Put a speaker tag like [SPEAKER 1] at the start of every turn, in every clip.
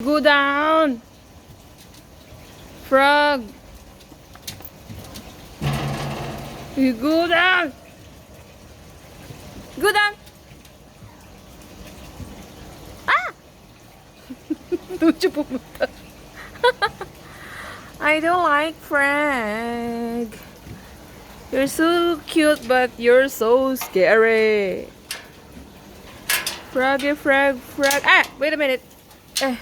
[SPEAKER 1] Go down! Frog! You go down! Go down! Ah! Doon siya pumunta. I don't like Frog. You're so cute, but you're so scary. Froggy, frog, frog. Ah! Wait a minute. Eh.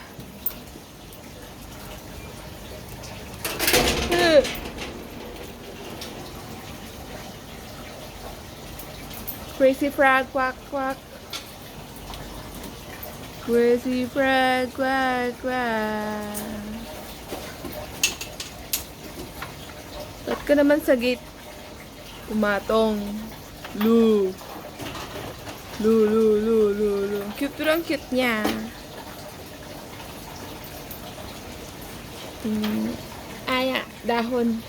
[SPEAKER 1] Crazy frog, quack, quack. Crazy frog, quack, quack. Ba't ka naman sa gate? Pumatong. Lu. Lu, lu, lu, lu, lu. Cute pero ang cute niya. Aya, dahon.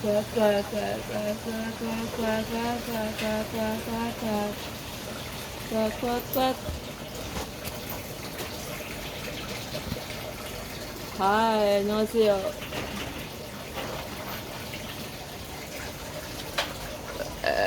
[SPEAKER 1] Quack, quack, quack, quack, quack, quack, quack, quack, quack, quack, quack, quack. Quack, quack, quack. Hi, 안녕하세요.